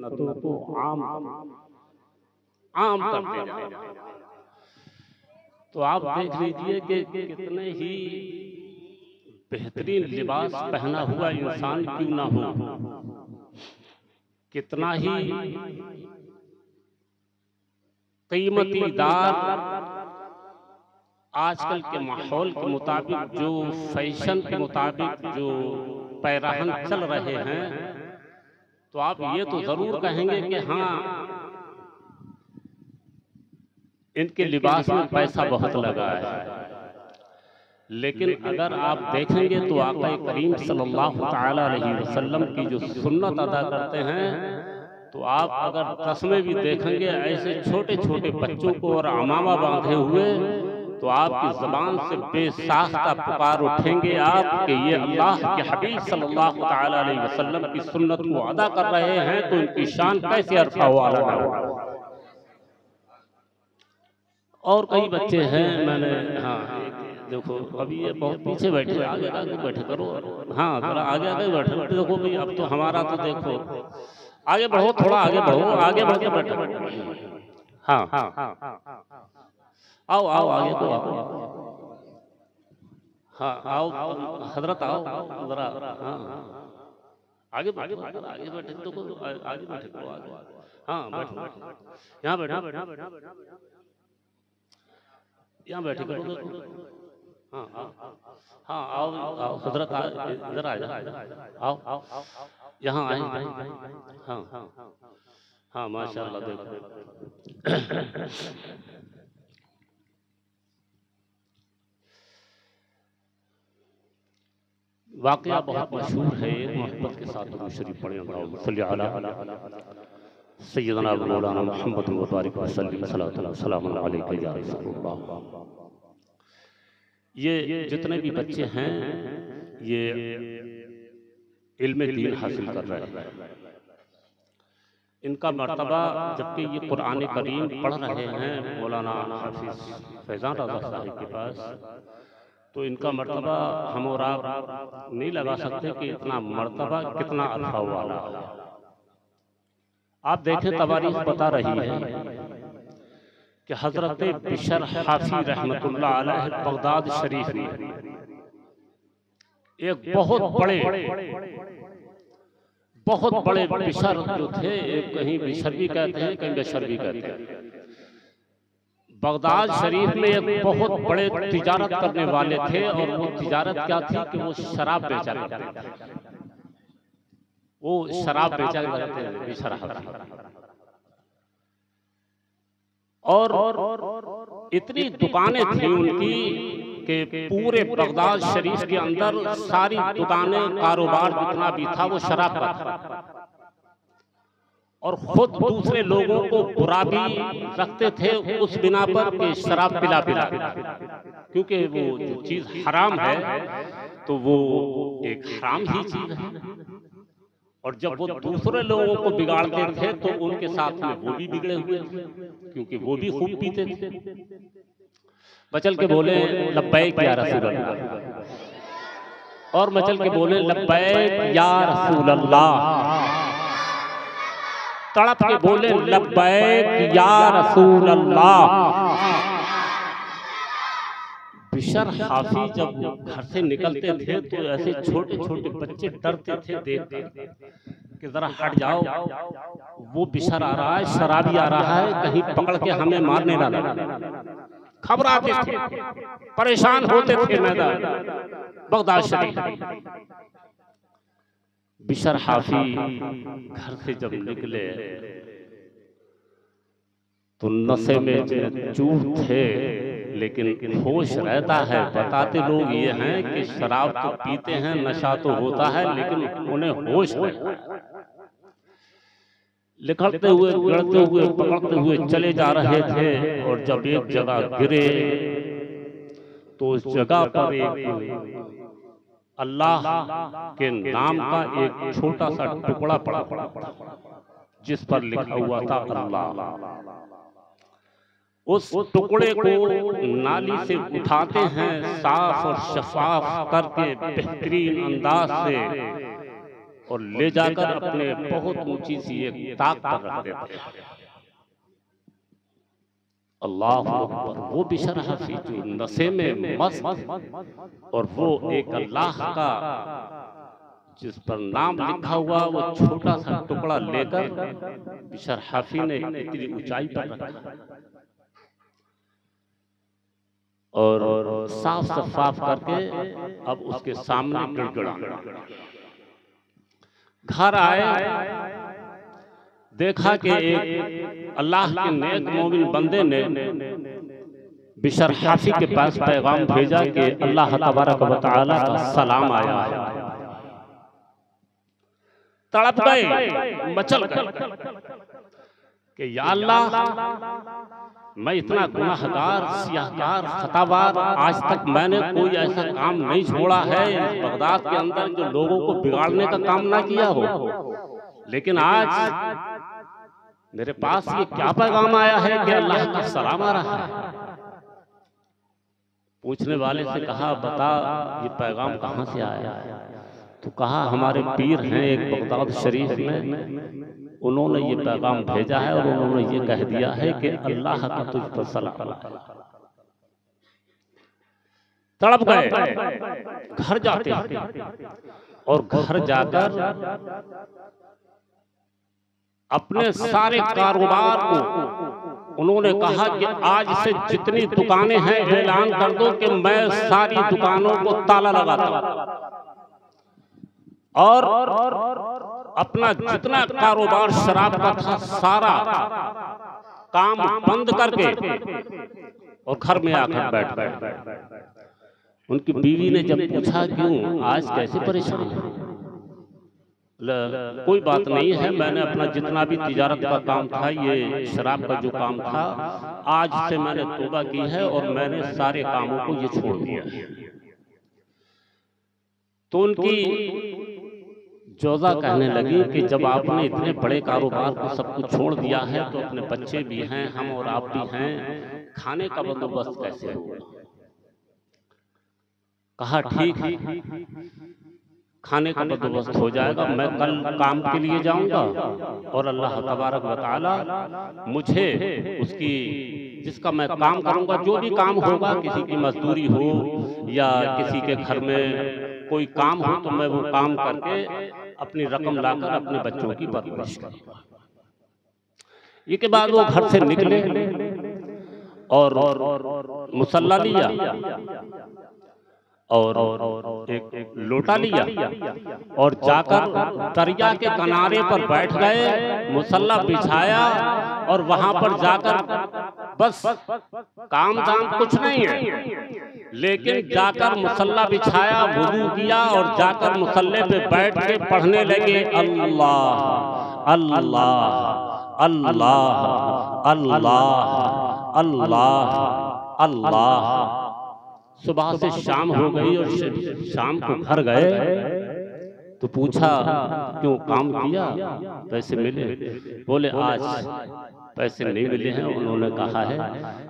सुन्नतों को आम करते जाए। तो आप देख लीजिए कि कितने ही बेहतरीन लिबास पहना हुआ इंसान क्यों ना हो, कितना ही कीमतीदार आजकल के माहौल के मुताबिक, जो फैशन के मुताबिक जो पैराहन चल रहे हैं, तो आप ये तो जरूर कहेंगे कि हाँ, इनके लिबास में पैसा बहुत लगा है। लेकिन अगर आप देखेंगे तो आका करीम सल्लल्लाहु तआला अलैहि वसल्लम की जो सुन्नत अदा करते हैं, तो आप अगर तस्मे भी देखेंगे ऐसे छोटे छोटे बच्चों को और अमामा बांधे हुए, तो आपकी ज़बान से बेसाख्ता पुकार उठेंगे आप कि ये अल्लाह के हबीब सल्लल्लाहु तआला अलैहि वसल्लम की सुन्नत को अदा कर रहे हैं, तो इनकी शान कैसे अरफा वाला हो। और कई बच्चे हैं, मैंने हाँ देखो अभी ये बहुत पीछे बैठे, आगे आगे बैठे करो, हाँ थोड़ा आगे आगे बैठे। देखो भाई अब तो हमारा तो देखो, आगे बढ़ो, थोड़ा आगे बढ़ो, आगे बढ़ के बैठो। हाँ आओ आओ आगे तो आओ, हाँ आओ हजरत आओ जरा, हाँ आगे बैठो, आगे बैठे तो आगे बैठे करो, आगे हाँ बैठो, यहाँ बैठो, यहाँ बैठे करो, हाँ हाँ आओ आओ हजरत इधर आ जाओ, आओ आओ यहाँ आए, हाँ हाँ माशाअल्लाह। देखो वाकया बहुत मशहूर है, एक मोहब्बत के साथ दुरूद शरीफ पढ़ें, अल्लाहुम्मा सल्ली अला सय्यदना मौलाना मुहम्मद व बारिक व सल्लिम सलाम अलैका या रसूलल्लाह। ये जितने भी बच्चे हैं ये इल्म दीन हासिल कर रहे हैं, इनका मर्तबा, जबकि ये कुरान करीम पढ़ रहे हैं मौलाना हाफिज फैजान रज़ा साहिब के पास, तो इनका मर्तबा हम और आप नहीं लगा सकते कि इतना मर्तबा कितना अल्फा वाला। आप देखें तवारीख बता रही है कि हजरत बिशर हाफी रहमतुल्लाह अलैह बगदाद शरीफ में एक बहुत बड़े बिशर जो थे, एक कहीं बिशर भी कहते हैं, कहीं बिशर भी कहते हैं, बगदाद शरीफ में एक बहुत बड़े तिजारत करने वाले थे। और वो तिजारत क्या थी कि वो शराब बेचा करते थे, वो शराब बेचा करते थे। और इतनी दुकानें थी उनकी कि पूरे बगदाद शरीफ के अंदर सारी दुकानें, कारोबार जितना भी था वो शराब का था। और खुद दूसरे लोगों को बुरा भी रखते थे उस बिना पर कि शराब पिला, क्योंकि वो जो चीज हराम है तो वो एक हराम ही चीज है। और जब वो दूसरे लोगों को बिगाड़ते थे तो उनके साथ में वो भी बिगड़े हुए थे, क्योंकि वो भी खूब पीते थे। मचल के बोले लब्बैक या रसूल अल्लाह, और मचल के बोले लब्बैक या रसूल अल्लाह, तड़प के बोले लब्बैक या रसूल अल्लाह। बिशर हाफी जब घर से निकलते थे तो ऐसे छोटे छोटे बच्चे डरते थे देख कि जरा हट जाओ, वो बिशर आ रहा है, शराबी आ रहा है, कहीं पकड़ के हमें मारने ना लगे। घबराते थे, परेशान होते थे मैदान बगदाद शरीफ। बिशर हाफी घर से जब निकले तो नशे में चूर थे, लेकिन होश रहता है। बताते लोग ये हैं कि शराब तो पीते हैं, नशा तो होता है, लेकिन उन्हें होश रहता है। निकलते हुए, गिरते हुए, पकड़ते हुए चले जा रहे थे। और जब एक जगह गिरे तो उस जगह पर एक अल्लाह के नाम का एक छोटा सा टुकड़ा पड़ा, जिस पर लिखा हुआ था अल्लाह। उस टुकड़े को नाली से उठाते हैं, साफ और शफाफ करके बेहतरीन अंदाज से और ले जाकर अपने बहुत ऊंची सी एक ताक पर रख देते हैं। अल्लाह अकबर। वो बिशर हाफी जो नशे में मस्त और वो एक अल्लाह का जिस पर नाम लिखा हुआ वो छोटा सा टुकड़ा लेकर बिशर हाफी ने इतनी ऊंचाई पर रखा और साफ साफ करके अब उसके सामने गिड़गिड़ाना। घर आए, देखा कि एक अल्लाह के नेक मोमिन बंदे ने बिशर हाफी के पास पैगाम भेजा कि अल्लाह तबारक व तआला का सलाम आया है। तड़प गए, मचल गए कि या अल्लाह, मैं इतना गुनाहगार, सियाहकार, खतावार, आज तक मैंने कोई ऐसा काम नहीं छोड़ा है बगदाद के अंदर जो लोगों को बिगाड़ने का काम ना किया हो, लेकिन आज मेरे पास ये क्या पैगाम आया है कि अल्लाह का सलाम आ रहा है। पूछने वाले से कहा, बता ये पैगाम कहाँ से आया? तो कहा, हमारे पीर हैं एक बगदाद शरीफ में, उन्होंने ये पैगाम भेजा है और उन्होंने ये कह दिया है कि अल्लाह का तुझ पर सलाम। तड़प गए, घर जाते और घर जाकर अपने सारे कारोबार को उन्होंने कहा कि आज से जितनी दुकानें हैं ऐलान कर दो कि मैं सारी दुकानों को ताला लगाता हूं और अपना जितना कारोबार शराब का था सारा काम बंद करके और घर में आकर बैठ गए। उनकी बीवी ने जब पूछा, क्यों आज कैसे परेशान है? कोई बात नहीं है, मैंने अपना जितना भी तिजारत का काम था, ये शराब का जो काम था, आज से मैंने तौबा की है और मैंने सारे कामों को ये छोड़ दिया है। तो उनकी जोजा कहने लगी कि जब आपने इतने बड़े कारोबार को सब कुछ छोड़ दिया है तो अपने बच्चे भी हैं, हम और आप भी हैं, खाने का बंदोबस्त कैसे होगा? कहा, ठीक है, खाने का बंदोबस्त हो जाएगा। मैं कल काम के लिए जाऊंगा और अल्लाह तबारक व तआला मुझे उसकी जिसका मैं काम करूंगा, जो भी काम होगा, किसी की मजदूरी हो या किसी के घर में कोई काम हो, तो मैं वो काम करके अपनी रकम लाकर अपने बच्चों की परवरिश करूंगा। ये के बाद वो घर से निकले और मुसल्ला लिया और एक लोटा लिया और जाकर दरिया के किनारे पर बैठ गए, मुसल्ला बिछाया और वहां पर जाकर बस काम धाम कुछ नहीं है, लेकिन जाकर मुसल्ला बिछाया, वुजू किया और जाकर मुसल्ले पे बैठ के पढ़ने लगे, अल्लाह अल्लाह अल्लाह अल्लाह अल्लाह अल्लाह। सुबह से शाम हो गई और शाम को घर गए तो पूछा, क्यों काम किया, पैसे मिले? बोले, आज पैसे नहीं मिले हैं। उन्होंने कहा है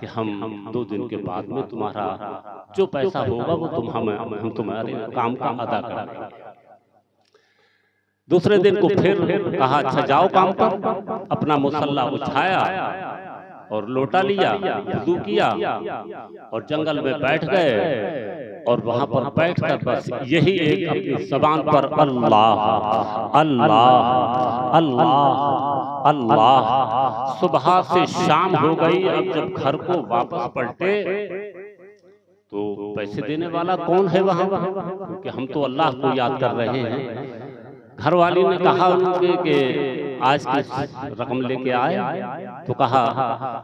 कि हम 2 दिन के बाद में तुम्हारा जो पैसा होगा वो हम तुम्हारे काम का अदा करेंगे। दूसरे दिन को फिर कहा, अच्छा जाओ काम पर। अपना मुसल्ला उठाया और लोटा लिया, वुज़ू किया और जंगल में बैठ गए और वहां पर बैठकर बस यही एक अपनी ज़बान पर अल्लाह अल्लाह अल्लाह अल्लाह। सुबह से शाम हो गई। अब जब घर को वापस पलटे तो पैसे देने वाला कौन है वहां? क्योंकि हम तो अल्लाह को याद कर रहे हैं। घर वाली ने कहा उनके कि आज की रकम लेके आए? तो कहा,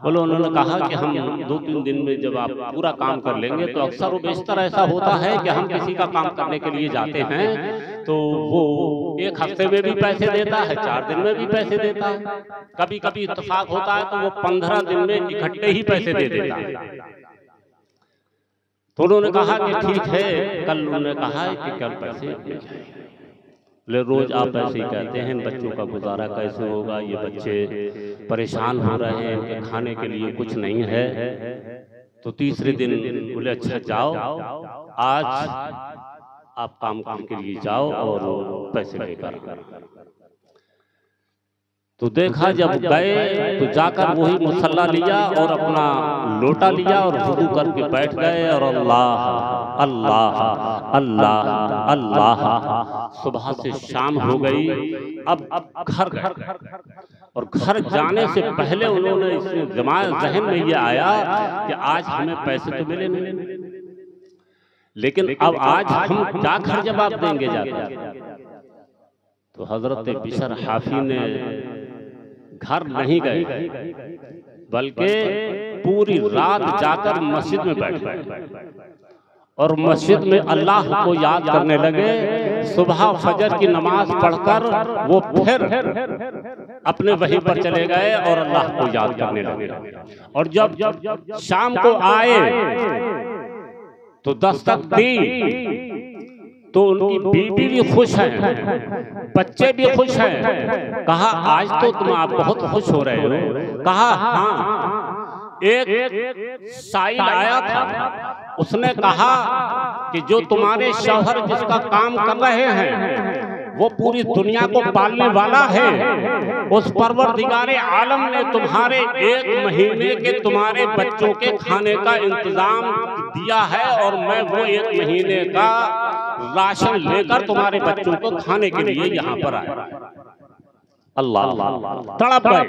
बोले, उन्होंने कहा कि हम 2-3 दिन में जब आप पूरा काम कर लेंगे, तो अक्सर वो बेशतर ऐसा होता है कि हम किसी का काम करने के लिए जाते हैं तो वो 1 हफ्ते में भी पैसे देता है, 4 दिन में भी पैसे देता है, कभी कभी इत्तेफाक होता है तो वो 15 दिन में इकट्ठे ही पैसे दे देता है। तो उन्होंने कहा कि ठीक है, कल उन्होंने कहा है कि कल पैसे ले, रोज आप ऐसे ही कहते हैं, बच्चों का गुजारा कैसे होगा, ये बच्चे परेशान हो रहे हैं, इनके खाने के लिए कुछ नहीं है। तो तीसरे दिन बोले, अच्छा जाओ, आज आप काम के लिए जाओ और पैसे लेकर। तो देखा जब गए तो जाकर वही मुसल्ला लिया और अपना लोटा लिया और वुज़ू करके बैठ गए और अल्लाह अल्लाह अल्लाह अल्लाह। सुबह से शाम हो गई, अब घर गए और घर जाने से पहले उन्होंने इसमें ज़हन में ये आया कि आज हमें पैसे तो मिले नहीं, लेकिन अब आज हम क्या घर जवाब देंगे जाकर। तो हजरत बिशर हाफी ने घर नहीं गए, बल्कि पूरी रात जाकर मस्जिद में बैठ गए और मस्जिद में अल्लाह को याद करने लगे। सुबह फजर की नमाज पढ़कर वो फिर अपने वहीं पर चले गए और अल्लाह को याद करने लगे। और जब शाम को आए तो दस्तक दी तो उनकी बीवी भी खुश है, बच्चे भी खुश हैं। कहा आज तो तुम आप बहुत खुश हो रहे हो। कहा हाँ, एक साइल आया था, उसने कहा कि जो तुम्हारे शौहर जिसका काम कर रहे हैं वो पूरी दुनिया को पालने वाला है, उस परवरदिगारे आलम ने तुम्हारे 1 महीने के तुम्हारे बच्चों के खाने का इंतजाम दिया है और मैं वो 1 महीने का राशन लेकर तुम्हारे बच्चों को खाने के लिए यहाँ पर आया। अल्लाह, तड़प गए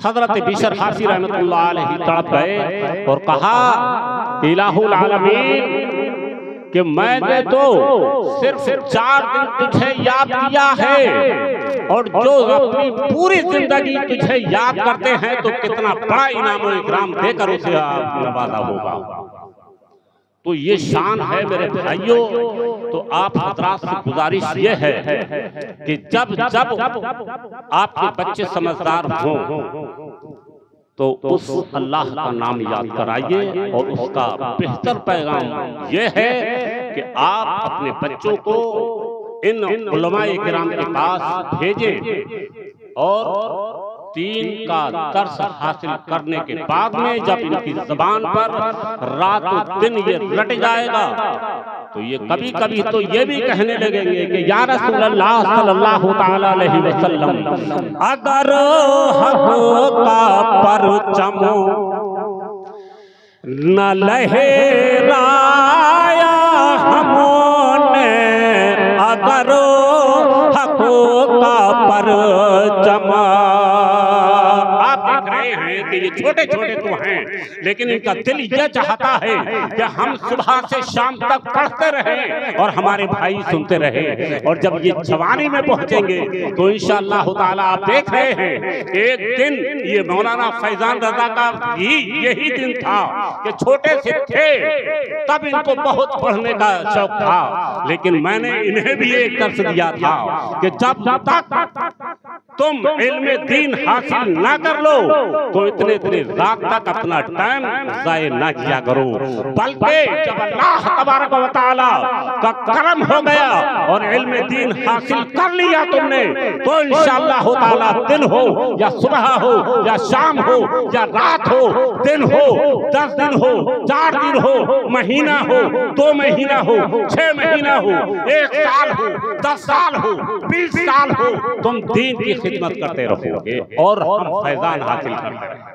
हजरत बिशर हाफी रहमतुल्लाह अलैहि, तड़प गए और कहा इलाहुल आलमीन कि मैंने तो सिर्फ 4 दिन तुझे याद किया है और जो अपनी पूरी जिंदगी तुझे याद करते हैं तो कितना बड़ा इनाम और इकराम देकर उसे नवाजा होगा। तो ये शान है मेरे भाइयों। तो आप हजरात से गुजारिश ये है कि जब आपके बच्चे समझदार हों तो उस अल्लाह का नाम याद कराइए। और उसका बेहतर पैगाम ये है कि आप अपने बच्चों को इन उलमाए किराम के पास भेजें और 3 का दर्स हासिल करने के बाद में जब इनकी ज़बान पर रातों दिन ये रट जाएगा तो ये कभी कभी तो ये भी कहने लगेंगे कि या रसूलल्लाह सल्लल्लाहु तआला अलैहि वसल्लम, अगर हक का परचम न लहराया हमने, अगर हक का परचम। कि ये छोटे छोटे तो हैं लेकिन इनका दिल यह चाहता है कि हम सुबह से शाम तक पढ़ते रहें और हमारे भाई सुनते रहें। और जब ये जवानी में पहुंचेंगे तो इंशाअल्लाह ताला आप देख रहे हैं एक दिन ये मौलाना फैजान रजा का भी यही दिन था कि छोटे से थे तब इनको बहुत पढ़ने का शौक था, लेकिन मैंने इन्हें भी एक दर्स दिया था कि जब तक तुम इल्म दीन हासिल ना कर लो तो इतने रात तक अपना टाइम जाये ना किया करो, बल्कि जब अल्लाह तबारक व तआला का करम हो गया और इल्म दीन हासिल कर लिया तुमने तो इंशाअल्लाह ताला दिन हो या सुबह हो या शाम हो या रात हो, दिन हो 10 दिन हो 4 दिन हो, महीना हो 2 महीना हो 6 महीना हो 1 साल हो 10 साल हो 20 साल हो, तुम दीन की खिदमत करते रहोगे और हम फैजान हासिल करते रहेंगे।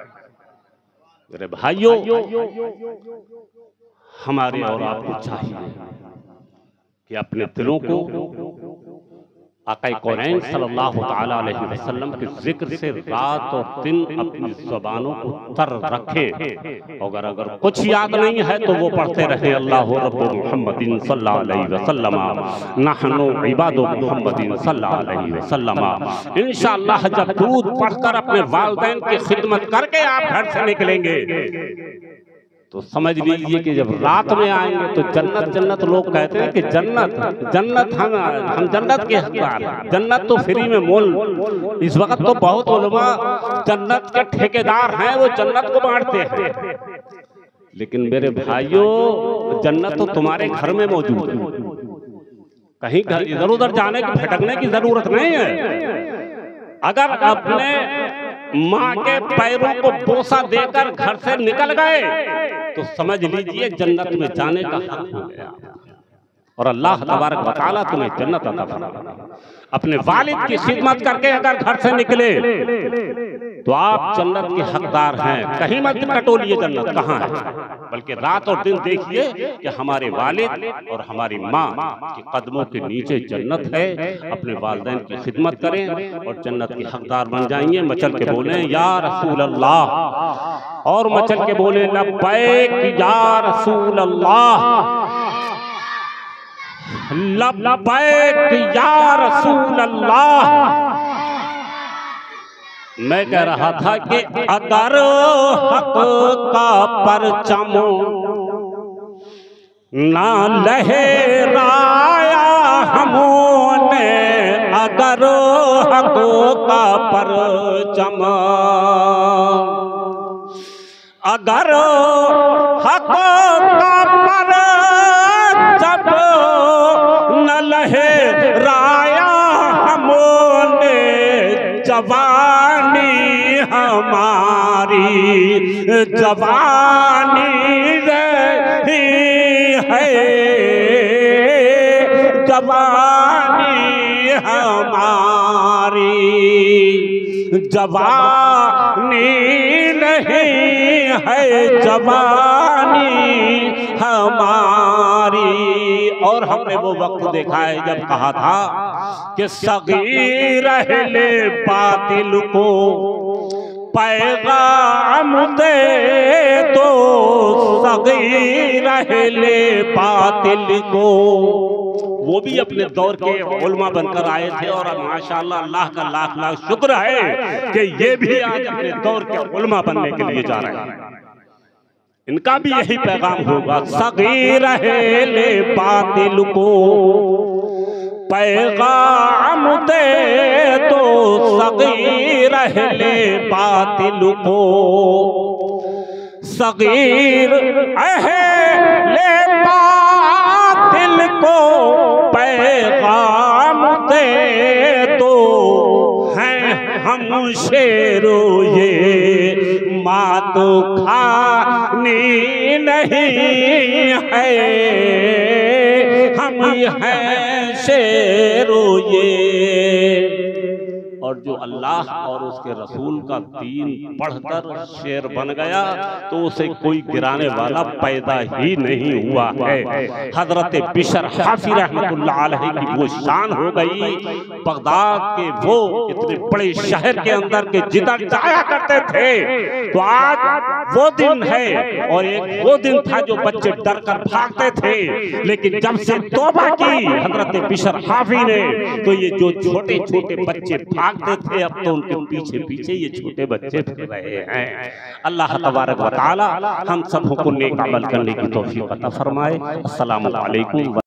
मेरे भाइयों, हमारे और आपको चाहिए कि अपने दिलों को आका कौनैन सल्लल्लाहु तआला अलैहि वसल्लम के जिक्र से रात और दिन अपनी ज़बानों को तर रखें। अगर कुछ याद नहीं है तो वो पढ़ते रहे अल्लाहु रब्बु मुहम्मदिन सल्लल्लाहु अलैहि वसल्लम, नहनु इबादु मुहम्मदिन सल्लल्लाहु अलैहि वसल्लम। इंशाअल्लाह जब दूध पढ़कर अपने वालिदैन की खिदमत करके आप घर से निकलेंगे तो समझ लीजिए कि जब रात में आएंगे तो जन्नत लोग कहते हैं कि जन्नत हम जन्नत के हकदार हैं। जन्नत तो फ्री में मोल, इस वक्त तो बहुत उलमा जन्नत के ठेकेदार हैं, वो जन्नत को बांटते हैं। लेकिन मेरे भाइयों, जन्नत तो तुम्हारे घर में मौजूद है, कहीं इधर उधर जाने की भटकने की जरूरत नहीं है। अगर अपने माँ के पैरों को बोसा देकर घर से निकल गए तो समझ लीजिए जन्नत में जाने का हक हो गया। और अल्लाह तबारक व तआला तुम्हें जन्नत अता फरमाएगा। अपने वालिद की खिदमत करके अगर घर से निकले तो आप जन्नत के हकदार हैं। कहीं मत टटोलिए जन्नत कहाँ है, बल्कि रात और दिन देखिए कि हमारे वालिद और हमारी माँ के कदमों के नीचे जन्नत है। अपने वालिदैन की खिदमत करें और जन्नत के हकदार बन जाएंगे। मचल के बोले या रसूल अल्लाह, और मचल के बोले लब्बैक या रसूल अल्लाह, लब्बैक या रसूल अल्लाह। मैं कह रहा था कि अगर हक का परचम ना लहराया हमने, अगर हक का परचम, अगर हक का परचम न लहराया हमने, जवानी हमारी जवानी रही है, जवानी हमारी जवानी नहीं है, जवानी हमारी। और हमने वो वक्त देखा है जब कहा था कि सगीर अहले बातिल को पैगाम दे दो, सगीर अहले बातिल को। वो भी अपने दौर के उलमा बनकर आए थे और माशाअल्लाह अल्लाह का लाख लाख शुक्र है कि ये भी आज अपने दौर के उलमा बनने के लिए जा रहे हैं। इनका भी यही पैगाम होगा, सगीर अहले बातिल को पैगाम दे दो, सगीर अहले बातिल को, सगीर अहले बातिल को पैगाम दे दो। हैं हम शेरो ये मात खानी नहीं है, हम हैं शेरो ये। और जो अल्लाह और उसके रसूल का दीन पढ़कर शेर बन गया तो उसे कोई गिराने वाला पैदा ही नहीं हुआ है। हजरत बिशर हाफी रहमतुल्लाह अलैहि की वो शान हो गई, बगदाद के वो इतने बड़े शहर के अंदर के जिधर जाया करते थे तो आज वो दिन है। और एक वो दिन था जो बच्चे डर कर भागते थे, लेकिन जब से तौबा की हजरत बिशर हाफी ने तो ये जो छोटे छोटे बच्चे भागते थे अब तो उनके पीछे पीछे ये छोटे बच्चे फिर रहे हैं। अल्लाह तबारक व तआला हम सबको नेक अमल करने की तौफीक अता फरमाए। अस्सलामु अलैकुम।